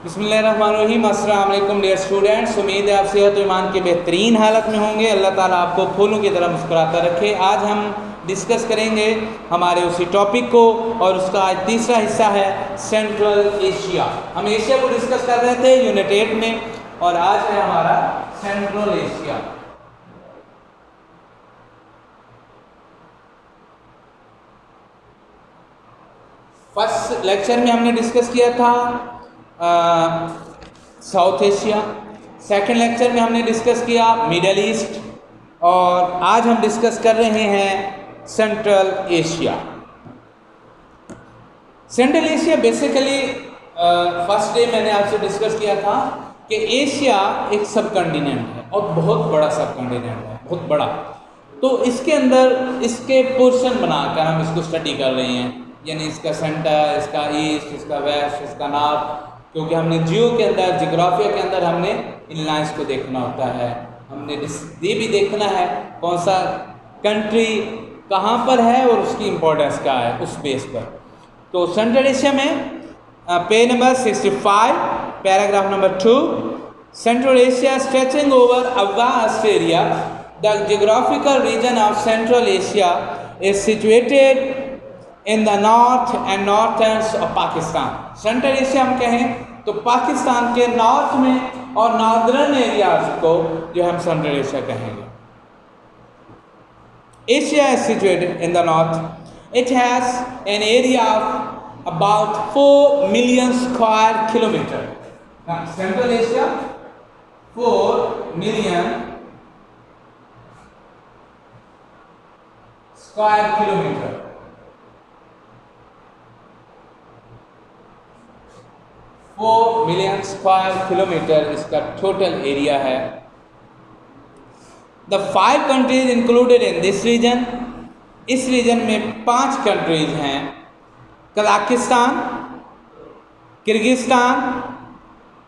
बिस्मिल्लाहिर्रहमानिर्रहीम। अस्सलाम वालेकुम डियर स्टूडेंट्स। उम्मीद है आप सेहत और ईमान की बेहतरीन हालत में होंगे। अल्लाह ताला आपको फूलों की तरह मुस्कुराता रखे। आज हम डिस्कस करेंगे हमारे उसी टॉपिक को और उसका आज तीसरा हिस्सा है सेंट्रल एशिया। हम एशिया को डिस्कस कर रहे थे यूनिट 8 में और आज है हमारा सेंट्रल एशिया। फर्स्ट लेक्चर में हमने डिस्कस किया था साउथ एशिया, सेकंड लेक्चर में हमने डिस्कस किया मिडल ईस्ट और आज हम डिस्कस कर रहे हैं central Asia. Central Asia basically first day मैंने आपसे डिस्कस किया था कि एशिया एक सब कॉन्टिनेंट है और बहुत बड़ा सब कॉन्टिनेंट है, बहुत बड़ा। तो इसके अंदर इसके पोर्शन बनाकर हम इसको स्टडी कर रहे हैं, यानी इसका सेंटर, इसका ईस्ट, इसका वेस्ट, इसका नॉर्थ, क्योंकि हमने जियो के अंदर, जियोग्राफिया के अंदर हमने इन लाइन्स को देखना होता है। हमने ये भी देखना है कौन सा कंट्री कहाँ पर है और उसकी इम्पोर्टेंस क्या है उस बेस पर। तो सेंट्रल एशिया में page number 65 paragraph number 2, central Asia stretching over a vast area, the geographical region of central Asia is situated in the north and northerns of Pakistan. Central Asia हम कहें तो पाकिस्तान के नॉर्थ में और northern areas को जो हम सेंट्रल एशिया कहेंगे। Asia is situated in the north. It has an area of about 4 million square kilometre. Central Asia 4 million square kilometre. 4 million square kilometre इसका टोटल एरिया है। The 5 countries included in this region, इस region में 5 countries हैं, Kazakhstan, Kyrgyzstan,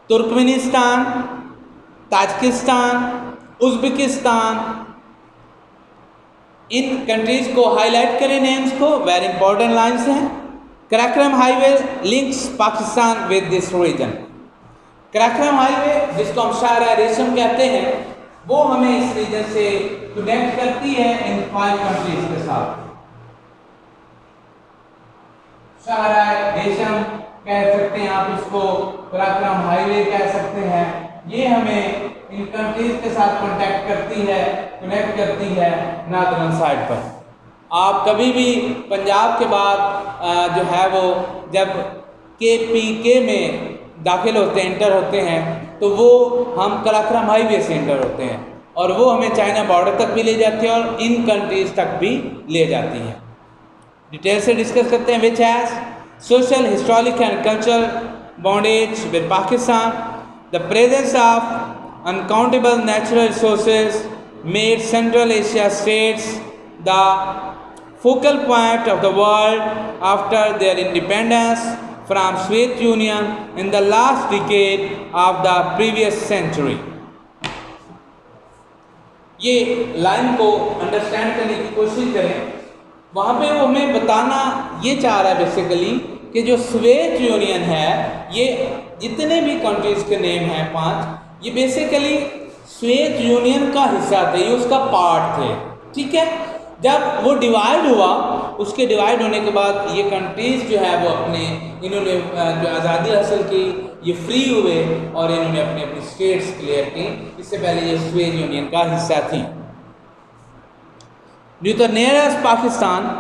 Turkmenistan, Tajikistan, Uzbekistan. इन countries को highlight करें, names को, very important lines हैं। Karakoram highway links Pakistan with this reason. Karakoram highway, जिसको हम शाहराह रेशम कहते हैं, वो हमें इस रीजन से कनेक्ट करती है इन 5 कंट्रीज के साथ। शाहराह रेशम कह सकते हैं आप इसको, कराक्रम हाईवे कह सकते हैं। ये हमें इन कंट्रीज के साथ कनेक्ट करती है नॉर्दर्न साइड पर। आप कभी भी पंजाब के बाद जो है वो जब KPK में दाखिल होते हैं, इंटर होते हैं, तो वो हम कराक्रम हाईवे से इंटर होते हैं और वो हमें चाइना बॉर्डर तक भी ले जाती है और इन कंट्रीज तक भी ले जाती है। डिटेल से डिस्कस करते हैं। Which has social, historical and cultural bondage with Pakistan, the presence of uncountable natural resources made central Asia states the focal point of the world after their independence from Soviet Union in the last decade of the previous century। ये line को understand करने की कोशिश करें। वहाँ पे वो हमें बताना ये चाह रहा है बेसिकली कि जो सोवियत यूनियन है, ये जितने भी कंट्रीज के नेम हैं 5, ये बेसिकली सोवियत यूनियन का हिस्सा थे, ये उसका पार्ट थे। ठीक है, जब वो डिवाइड हुआ, उसके डिवाइड होने के बाद ये कंट्रीज़ जो है वो इन्होंने जो आज़ादी हासिल की, ये फ्री हुए और इन्होंने अपनी अपनी स्टेट्स क्लियर की। इससे पहले ये सोवियत यूनियन का हिस्सा थी। Due to nearest Pakistan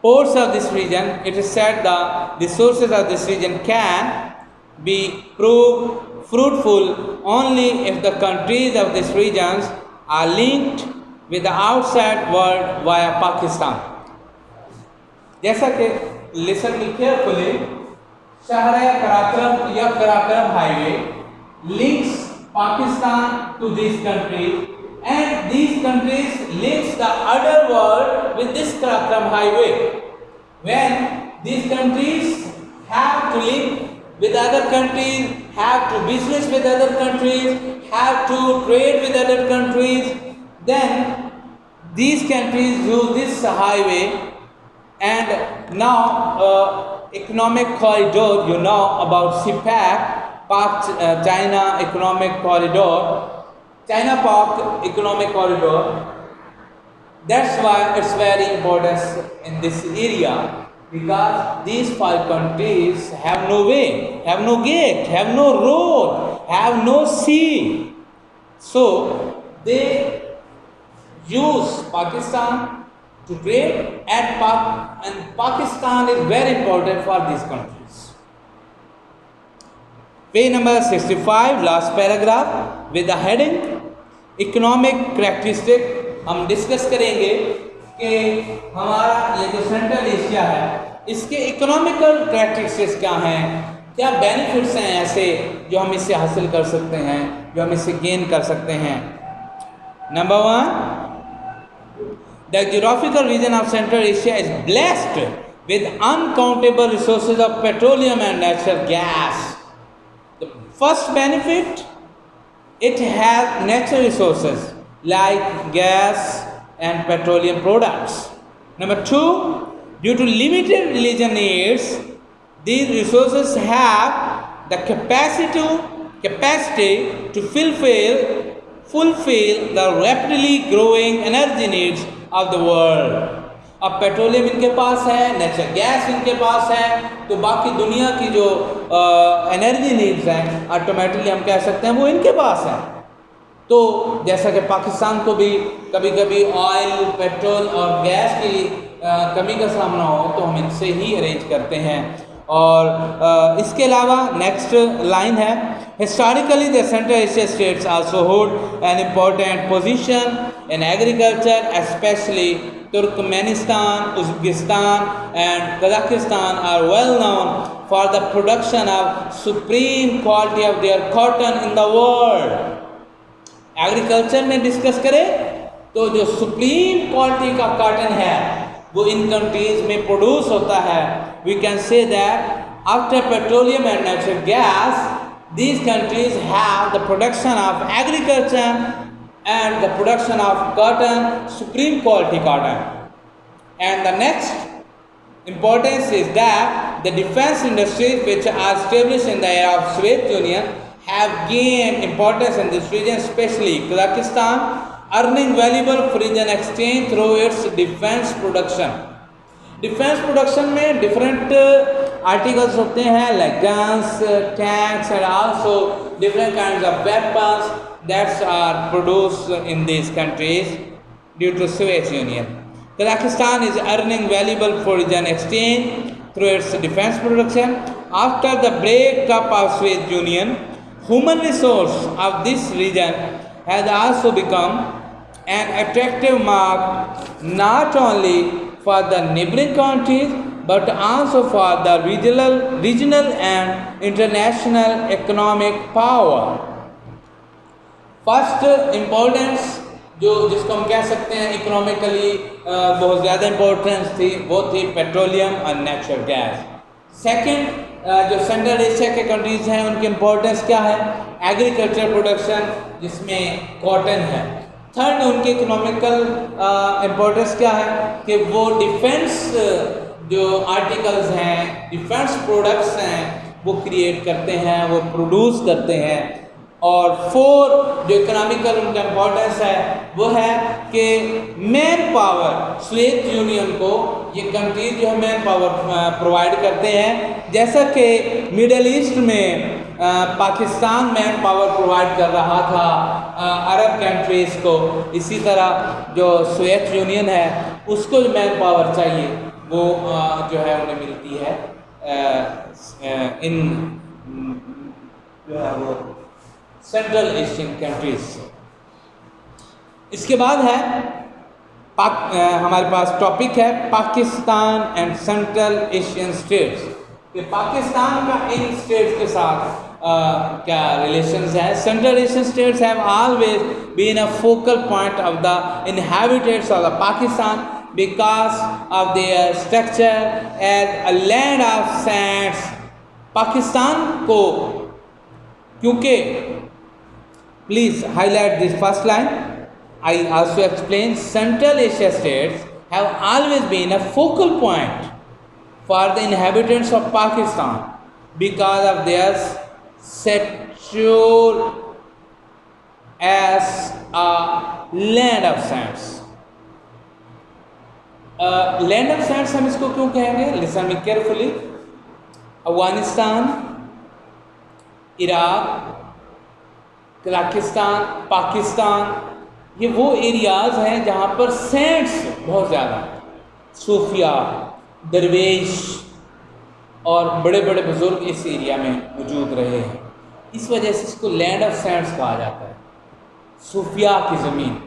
ports of this region, it is said the resources of this region can be proved fruitful only if the countries of this regions are linked with the outside world via Pakistan। जैसा कि listen carefully, शाहराह Karakoram या Karakoram highway links Pakistan to these countries and these countries links the other world with this Karakram highway। When these countries have to link with other countries, have to business with other countries, have to trade with other countries, then these countries use this highway and now economic corridor, you know about CPEC, China Economic Corridor, China-Pak Economic Corridor. That's why it's very important in this area, because these 5 countries have no way, have no gate, have no road, have no sea. So they use Pakistan to trade, and Pakistan is very important for these countries. Page number 65, last paragraph with the heading Economic Characteristic. हम discuss करेंगे कि हमारा ये जो central Asia है इसके economical characteristics क्या हैं, क्या बेनिफिट्स हैं ऐसे जो हम इससे हासिल कर सकते हैं, जो हम इससे गेन कर सकते हैं. Number 1, the geographical region of central Asia is blessed with uncountable resources of petroleum and natural gas. The first benefit, it has natural resources like gas and petroleum products. Number 2, due to limited religion needs, these resources have the capacity to fulfill the rapidly growing energy needs of the world. अब petroleum इनके पास है, natural gas इनके पास है, तो बाकी दुनिया की जो एनर्जी नीड्स हैं ऑटोमेटिकली हम कह सकते हैं वो इनके पास है. तो जैसा कि पाकिस्तान को भी कभी कभी ऑयल, पेट्रोल और गैस की कमी का सामना हो तो हम इनसे ही अरेंज करते हैं. और इसके अलावा नेक्स्ट लाइन है, historically the central Asia states also hold an important position in agriculture, specially Turkmenistan, Uzbekistan and Kazakhstan are well known for the production of supreme quality of their cotton in the world. Agriculture में discuss करें तो जो supreme quality का cotton है वो इन countries में produce होता है. We can say that after petroleum and natural gas these countries have the production of agriculture and the production of cotton, supreme quality cotton. And the next importance is that the defense industries which are established in the era of Soviet Union have gained importance in this region, especially Kazakhstan, earning valuable foreign exchange through its defense production. Defence production में different articles होते हैं like guns, tanks and also different kinds of weapons that's are produced in these countries due to Soviet Union. Kazakhstan is earning valuable foreign exchange through its defense production. After the breakup of Soviet Union, human resource of this region has also become an attractive mark not only for the neighboring countries but also for the regional and international economic power. First importance जिसको हम कह सकते हैं economically बहुत ज़्यादा importance थी वो थी पेट्रोलियम और नेचुरल गैस. सेकंड, जो सेंट्रल एशिया के कंट्रीज़ हैं उनकी इम्पोर्टेंस क्या है, एग्रीकल्चर प्रोडक्शन जिसमें कॉटन है. थर्ड, उनकी इकोनॉमिकल इम्पोर्टेंस क्या है कि वो डिफेंस जो आर्टिकल्स हैं, डिफेंस प्रोडक्ट्स हैं वो क्रिएट करते हैं, वो प्रोड्यूस करते हैं. और फोर, जो इकोनॉमिकल उनका इम्पोर्टेंस है वो है कि मैन पावर, सोवियत यूनियन को ये कंट्री जो है मैन पावर प्रोवाइड करते हैं. जैसा कि मिडल ईस्ट में पाकिस्तान मैन पावर प्रोवाइड कर रहा था अरब कंट्रीज़ को, इसी तरह जो सोवियत यूनियन है उसको जो मैन पावर चाहिए वो जो है उन्हें मिलती है इन जो है वो सेंट्रल एशियन कंट्रीज. इसके बाद है हमारे पास टॉपिक है Pakistan and central Asian states. कि पाकिस्तान का इन स्टेट्स के साथ क्या रिलेशंस है. Central Asian states have always been a focal point of the inhabitants of the Pakistan because of their structure as a land of sands. Pakistan को क्योंकि please highlight this first line. I also explain Central Asia states have always been a focal point for the inhabitants of Pakistan because of their stature as a land of sands. Land of Sands हम इसको क्यों कहेंगे? Listen me carefully. Afghanistan, Iraq, Kazakhstan, Pakistan, ये वो areas हैं जहाँ पर Sands बहुत ज़्यादा, सूफिया, दरवेश और बड़े बड़े बुज़ुर्ग इस एरिया में मौजूद रहे हैं. इस वजह से इसको लैंड ऑफ सैंड्स कहा जाता है, सूफिया की ज़मीन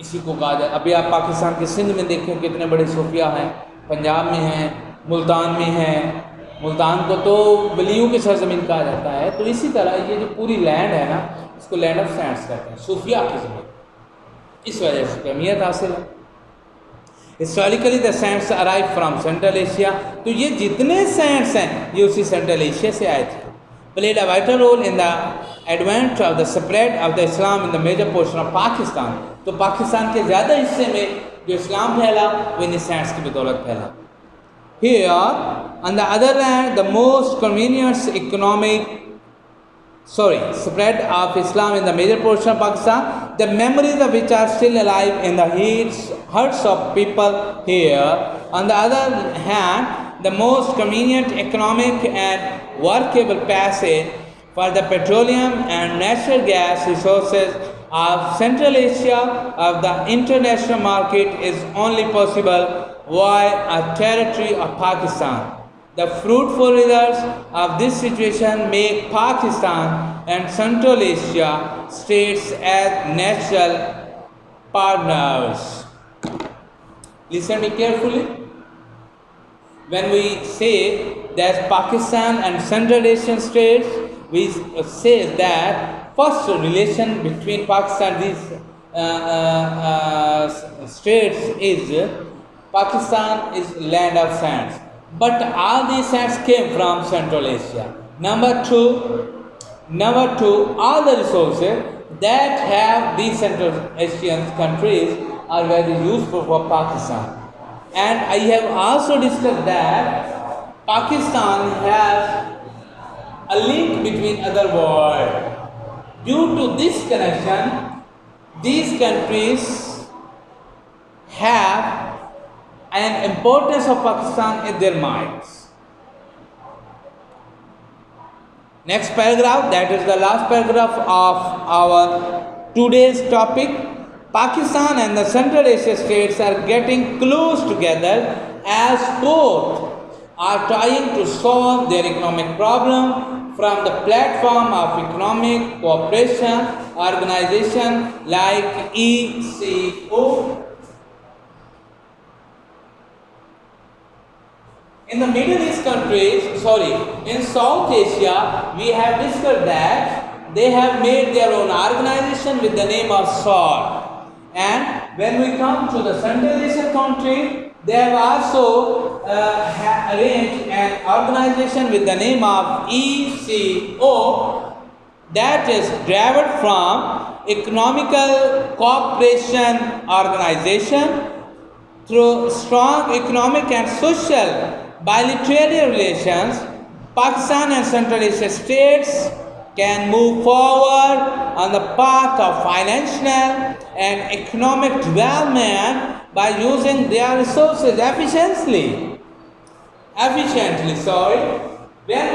इसी को कहा जाए. अभी आप पाकिस्तान के सिंध में देखें कितने बड़े सूफिया हैं, पंजाब में हैं, मुल्तान में हैं. मुल्तान को तो वलियों की सरजमीन कहा जाता है. तो इसी तरह ये जो पूरी लैंड है ना, इसको लैंड ऑफ सैंड्स कहते हैं, सूफिया की ज़मीन. इस वजह से अहमियत हासिल है. Historically the Sands arrive from central Asia. तो ये जितने सैंड्स हैं ये उसी सेंट्रल एशिया से आए थे. Played a vital role in the advent of the spread of the Islam in the major portion of Pakistan. तो पाकिस्तान के ज़्यादा हिस्से में जो इस्लाम फैला वो इन सैंड्स की बदौलत फैला. Here, on the other hand, the most convenient spread of Islam in the major portion of Pakistan, the memories of which are still alive in the hearts of people here. On the other hand, the most convenient economic and workable passage for the petroleum and natural gas resources of Central Asia of the international market is only possible via a territory of Pakistan. The fruitful results of this situation make Pakistan and Central Asia states as natural partners. Listen me carefully. When we say that Pakistan and Central Asian states, we say that first relation between Pakistan and these states is Pakistan is land of sands, but all these sands came from Central Asia. Number two, all the resources that have these Central Asian countries are very useful for Pakistan. And I have also discussed that Pakistan has a link between other world. Due to this connection, these countries have an importance of Pakistan in their minds. Next paragraph, that is the last paragraph of our today's topic. Pakistan and the Central Asia states are getting close together as both are trying to solve their economic problem from the platform of economic cooperation organization like ECO. In the Middle East countries, in South Asia, we have discussed that they have made their own organization with the name of SAARC. And when we come to the Central Asian country, they have also arranged an organization with the name of ECO, that is derived from Economical Cooperation Organization. Through strong economic and social bilateral relations, Pakistan and Central Asia states can move forward on the path of financial and economic development by using their resources efficiently. When we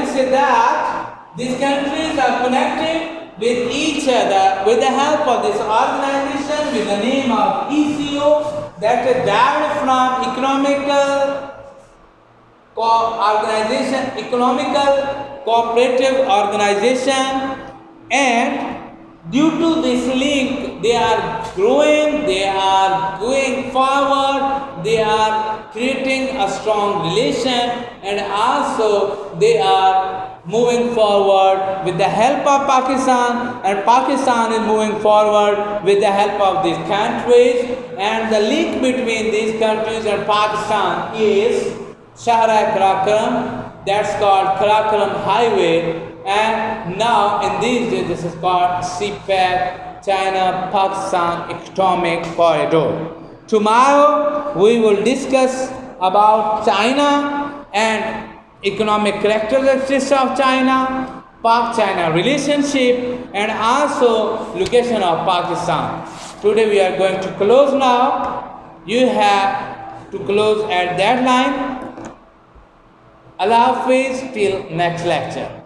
say that these countries are connected with each other with the help of this organization with the name of ECO, that is derived from economical cooperative organization, and due to this link they are growing, they are going forward, they are creating a strong relation, and also they are moving forward with the help of Pakistan, and Pakistan is moving forward with the help of these countries, and the link between these countries and Pakistan is Shahra-e-Karakoram, that's called Karakoram Highway, and now in these days this is called CPEC, China-Pakistan Economic Corridor. Tomorrow we will discuss about China and economic characteristics of China, Pak-China relationship, and also location of Pakistan. Today we are going to close now. You have to close at that line. Allah Hafiz till next lecture.